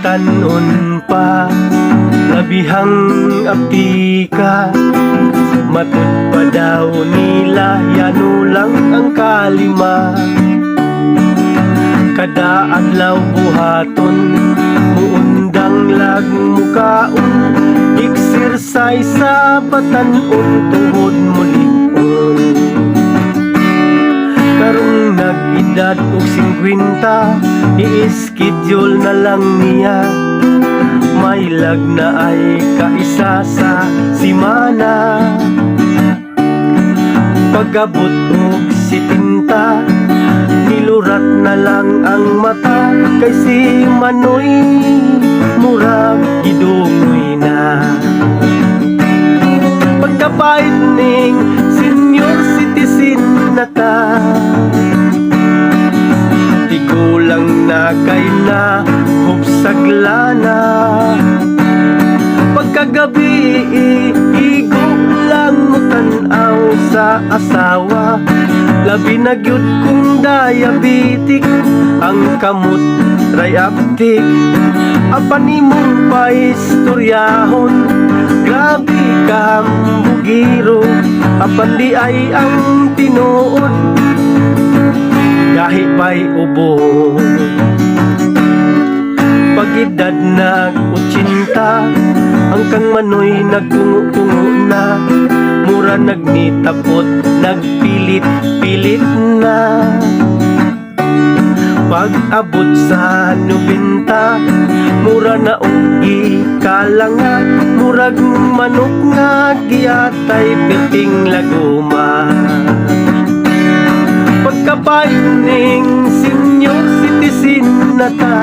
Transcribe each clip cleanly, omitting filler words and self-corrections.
batanon pa, labihang apika. Matud pa daw nila, yano lang ang kalima. Kada adlaw buhaton, muundang lag mukaon, exercise sa batanon, tuhod mulikon. Karong nag-edad og 50, i-schedule na lang niya. May lag na ay kaisa sa simana. Pagabot og 70, nilurat na lang ang mata. Kay si Manoy murag gidungoy na. Pagkapait ning senior citizen na ta, tigulang na kay na hubsaglana. Pagkagabi igo lang mo tanaw sa asawa. Labi na gyud kung diabetic, ang kamot ray aptik. Apan imong paistoryahon, grabe ka hambugiro. Apan di ay ang tinuod, kahit pa'y ubo. Pag-edad nag-80, ang kang Manoy nagtungo-tungo na. Mura nagnitapot, nagpilit-pilit na. Pag-abot sa 90, mura na og ikalanga. Murag manok nga giyatay, piting laguma. Pagkapait ning senior citizen na ta,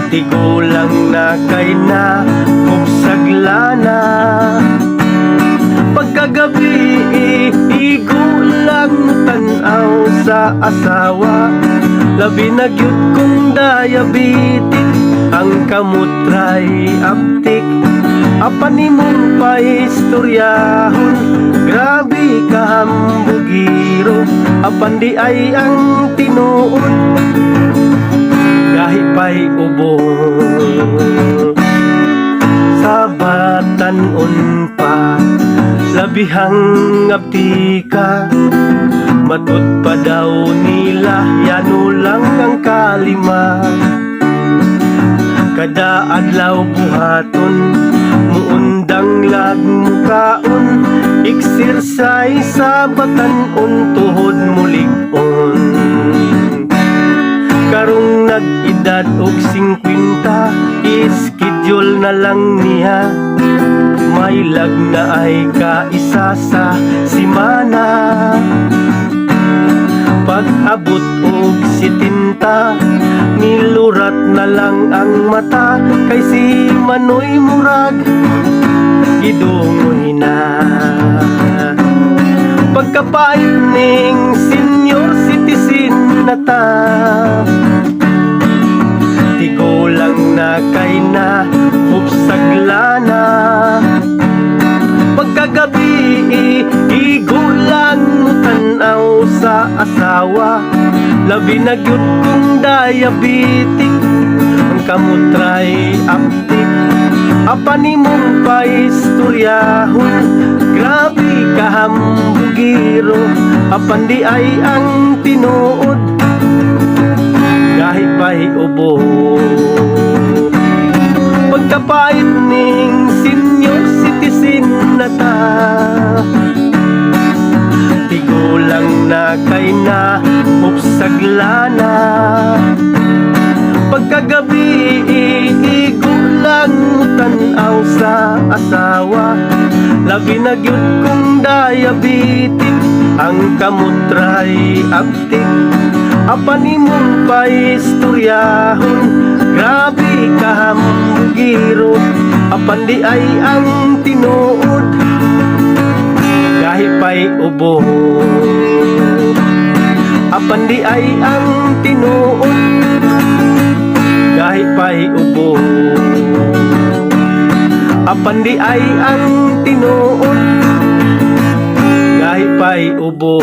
tigulang na kay na hubsaglana. Pagkagabi igo lang mo tanaw sa asawa. Labi na gyud kung diabetic, ang kamot ray aptik. Apan imong paistoryahon, grabe ka hambugiro. Apan di ay ang tinuod, kahit pa'y ubo. Sa batanon pa, labihang aptika. Matud pa daw nila, yano lang ang kalima. Kada adlaw buhaton, muundang lag mukaon, exercise sa batanon, tuhod mulikon. Karong nag-edad og 50, i-schedule na lang niya. May lag na ay kaisa sa simana. Pag-abot og 70, nilurat na lang ang mata. Kay si Manoy murag gidungoy na. Pagkapait ning senior citizen na ta, tigulang na kay na hubsaglana. Pagkagabi igo lang mo tanaw sa asawa. Labi na gyud kung diabetic, ang kamot ray aptik. Apan imong paistoryahon, grabe ka hambugiro. Apan di ay ang tinuod, kahit pa'y ubo. Pagkapait ning senior citizen na ta, tigulang na kay na hubsaglana. Pagkagabi igo lang mo tanaw sa asawa. Labi na gyud kung diabetic, ang kamot ray aptik. Apan imong paistoryahon, grabe ka hambugiro. Apan di ay ang tinuod, kahit pa'y ubo. Apan di ay ang tinuod, kahit pa'y ubo. Apan di ay ang tinuod, kahit pa'y ubo.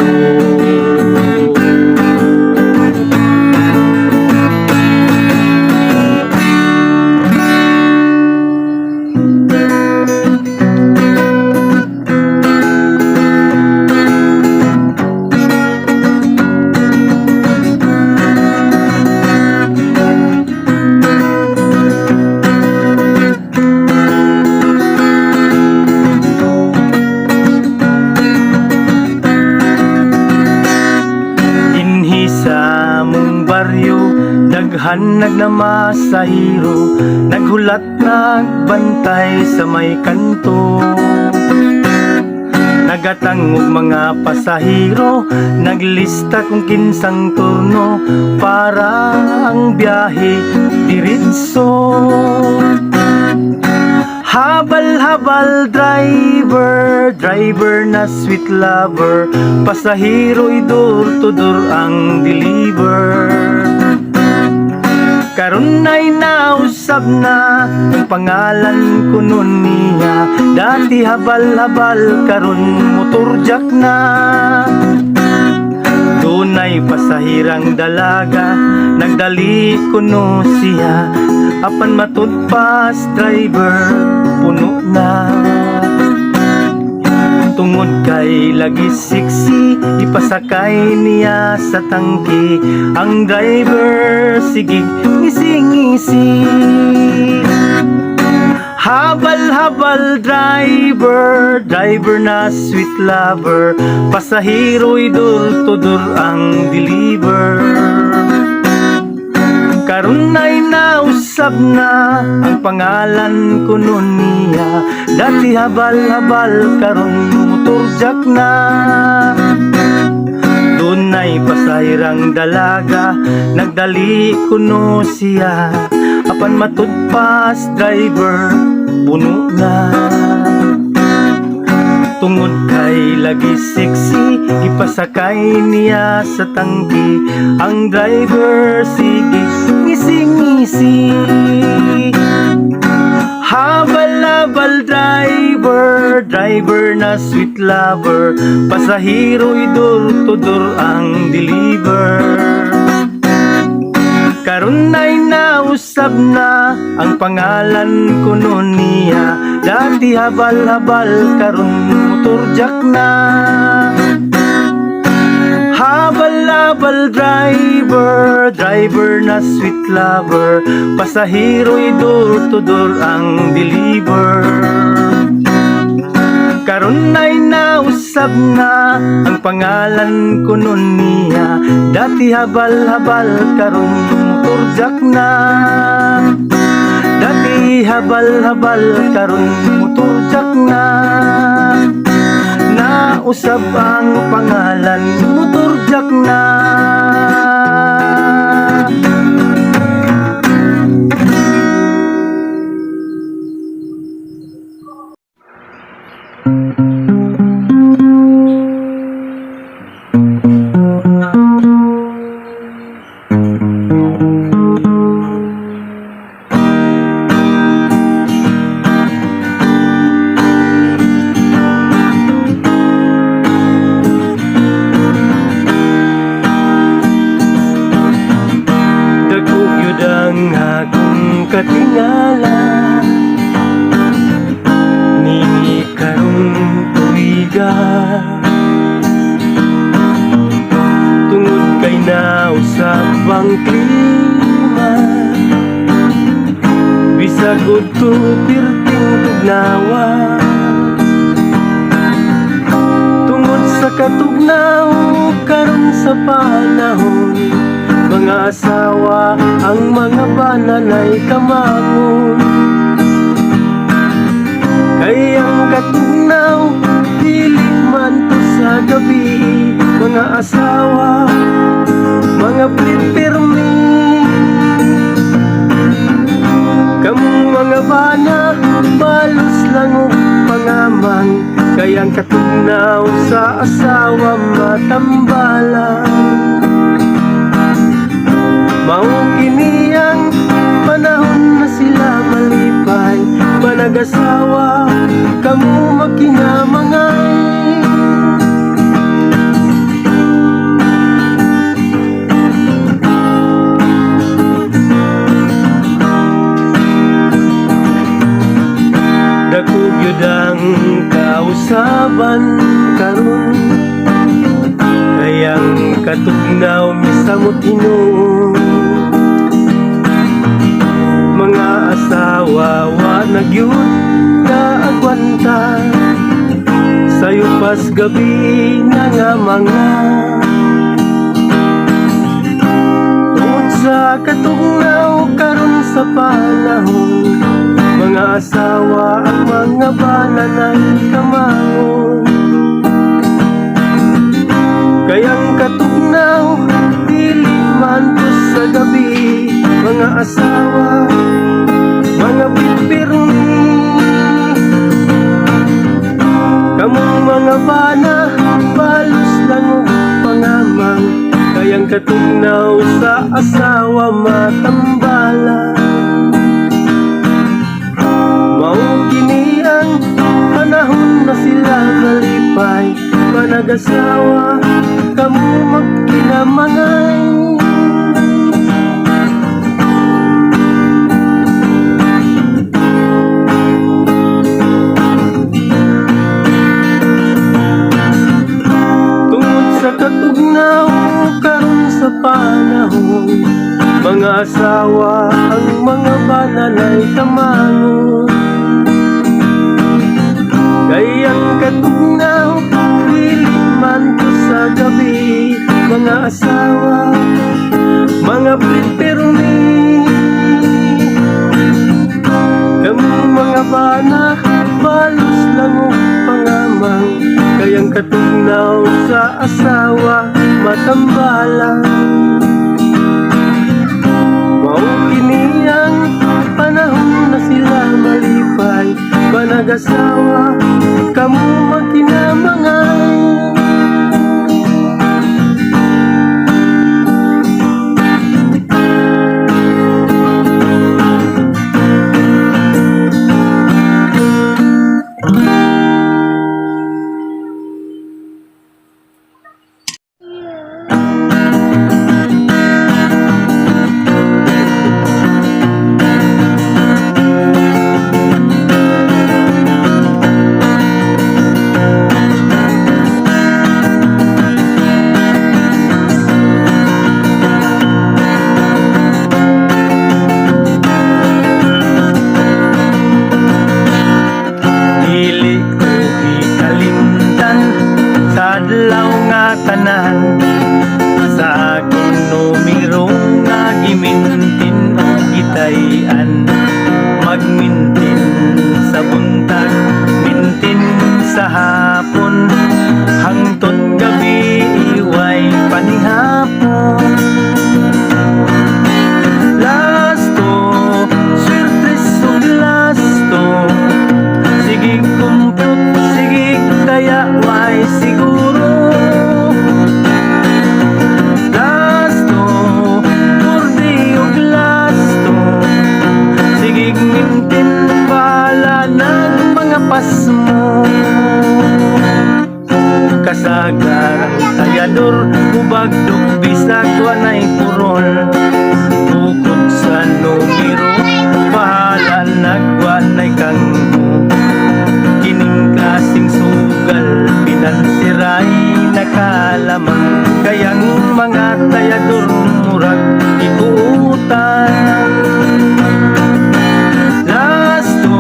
baryo, daghan nagnamasahiro, naghulat nagbantay sa may kanto. Nagatangog mga pasahiro, naglista kung kinsang turno para ang biyahe diretso. Habal-habal driver, driver na sweet lover, pasahiro'y door-to-door ang deliver. Karon ay nausab na ang pangalan ko nun niya. Dati habal-habal, karon motorjak na. Dunay pasahirang dalaga, nagdali ko no siya. Apan matudpas driver, puno na. Tungod kay lagi siksi, ipasakay niya sa tangki. Ang driver, sige, ngisi-ngisi. Habal-habal driver, driver na sweet lover, pasahiro'y door-to-door ang deliver. Karon ay nausab na ang pangalan ko nun niya. Dati habal-habal, karon motorjak na. Dunay pasahirang dalaga, nagdali ko no siya. Apan matudpas driver, puno na. Tungod kay lagi sexy, ipasakay niya sa tangki. Ang driver, sige, ngisi-ngisi. Habal-habal driver, driver na sweet lover, pasahiro'y door-to-door ang deliver. Karon ay nausab na ang pangalan ko nun niya. Dati habal-habal, karon motorjak na. Habal-habal driver, driver na sweet lover, pasahiro'y door-to-door ang deliver. Karon ay nausab na ang pangalan ko nun niya. Dati habal-habal, karon motorjak na. Dati habal-habal, karon motorjak na. Nausab ang pangalan, motorjak na. Ang akong katingala, nini karong tuiga. Tungod kay nausab ang klima, bisagod to pirting tugnawa. Tungod sa katugnaw karon sa panahon, mga asawa ang mga bananay kamangon. Kay ang katugnaw dili man to sa gabi, mga asawa mga pipirmi. Kamong mga bana balos lang og pangaman, kay ang katugnaw sa asawa matambalan. Mao kini ang panahon na sila malipay, manag-asawa kamo makinamangay. Dako gyud ang kausaban karon, kayang katugnaw misamot hinuon. Mga asawa wa nagyud kaagwanta, sayo pas gabi na nga mga. katugnaw karon sa panahon, mga asawa ang mga bananay kamangon. Kayang katugnaw dili man to sa gabi, mga asawa mga pipirmi. Kamong mga bana balos lang og pangamang, kayang katugnaw sa asawa matambala. Mao kini ang panahon na sila malipay, manag-asawa kamo magkinamangay. Tungod sa katugnaw karon sa panahon, mga asawa ang mga bananay kamangon. Kayang katugnaw dili man to sa gabi, mga asawa mga pipirmi. Kamong mga bana balos lang og pangamang, kayang katugnaw sa asawa matambala. Mao kini ang panahon na sila malipay, panag-asawa kamo magkinamangay. Adlaw nga tanan sa akong numero nga gimintin o gitayan, magmintin sa buntag, mintin sa hapon, hangtod gabi iway panihapon. Lasto, swerte sug lasto, sige kumput, sige daya way siguro. Kasagarang tayador, ubagdog bisag wanay purol. Bukod sa numero, bahala nagwanay kanggo. Kining klaseng sugal, pinansiray nakalamang, kayang mga tayador murag ikuutan. Lasto,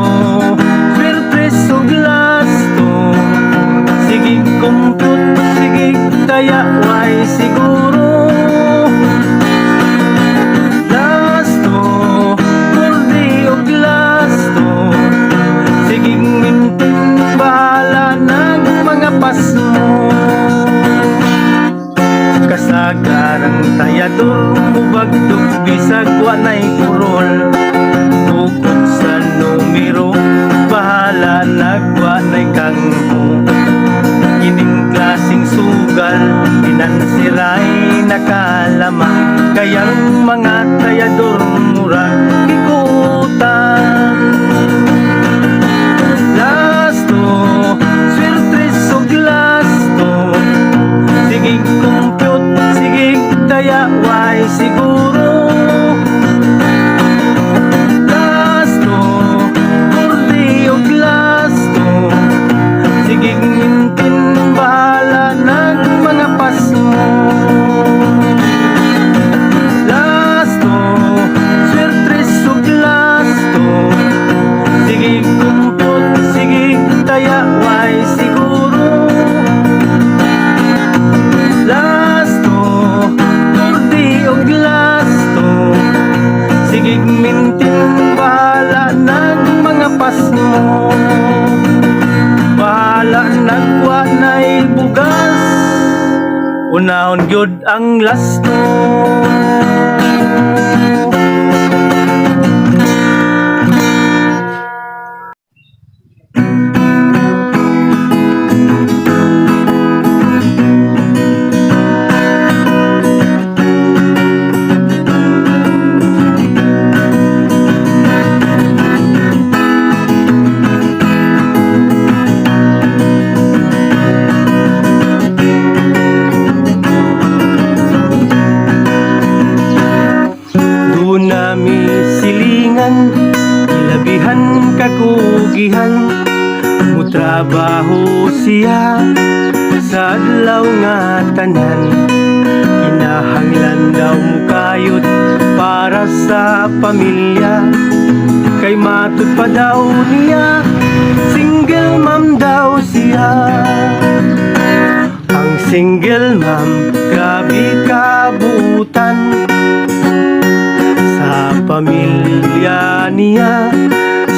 swerte sug lasto, sige kumput, sige daya way siguro. Lasto, kurdi og lasto, sige mintin, bahala ng mga pasmo. Kasagarang tayador, mubagdog bisag wanay purol. Bukod sa numero, bahala nagwanay kanggo. Kining klaseng sugal, pinansiray nakalamang, kayang mga tayador murag ikutan. Lasto, swerte sug lasto, sige kumput, sige daya way siguro. Lasto, kurdi og lasto, sige mintin, bahala ng mga pasmo. Lasto, swerte sug lasto, sige kumput, sige daya way siguro. Lasto, kurdi og lasto, lakas mo. Bahala nagwa na'y bugas, unahon gyud ang lasto. Nami silingan, ilabihan kakugihan, mutrabaho siya sa adlaw nga tanan. Kinahanglan daw mukayot para sa pamilya, kay matud pa daw niya, single mom daw siya. Ang single mom, grabe kabutan sa pamilya niya,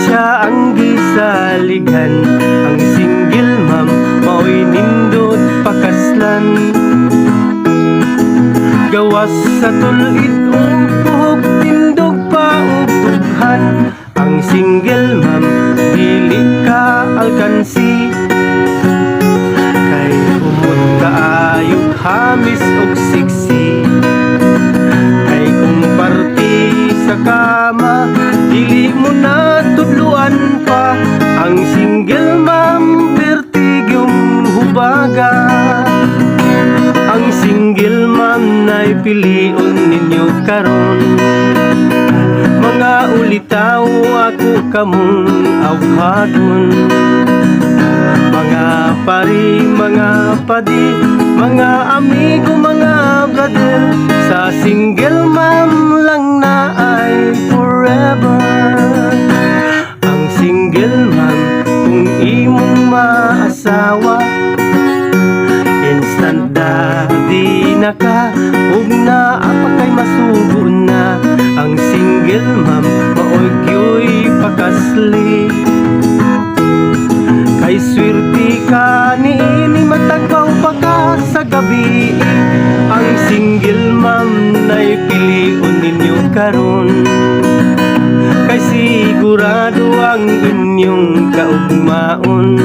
siya ang gisaligan. Ang single mom, mao'y nindot pakaslan, gawas sa tulit ug tindog pa ug dughan. Ang single mom, dili ka alkansi, kay umot kaayo hamis ug siksi. Kay kung parti sa kama, dili mo na tudluan pa. Ang single mom, pertigyong hubaga. Ang single mom na'y pilion ninyo karon. Mga ulitaw ako kamong awhadon. Mga pari, mga padi, mga amigo, mga brother, sa single mom lang na ay forever. Ang single mom, kung imong maasawa, instant daddy na ka, ug naapa kay masugo na. Ang single mom, maoy gyoy pakasli, kay swerte ka niini matagpaw pa ka sa gabi. Ang single mom na'y pilion ninyo karon, kay sigurado ang inyong kaugmaon.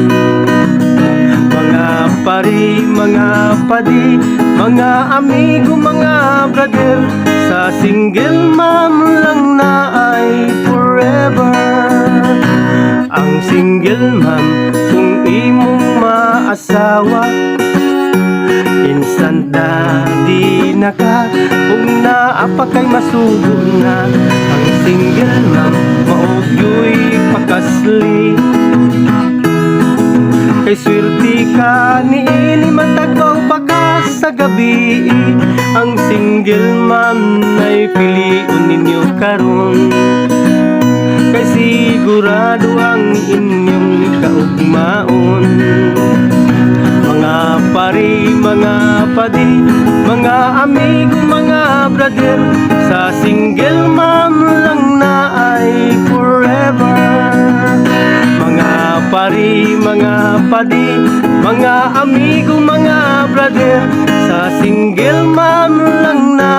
Mga pari, mga padi, mga amigo, mga brother, sa single mom lang na ay forever. Ang single mom, kung imong maasawa, instant daddy na ka, kung naapa kay masugo na. Ang single mom, maogyo'y pakasli, kay swerte ka niini matagpaw pa ka sa gabi. Ang single mom na'y pilion ninyo karon, kay sigurado ang inyong kaugmaon. Mga pari, mga padi, mga amigo, mga brother, sa single mom lang na ay forever. Mga pari, mga padi, mga amigo, mga brother, sa single mom lang na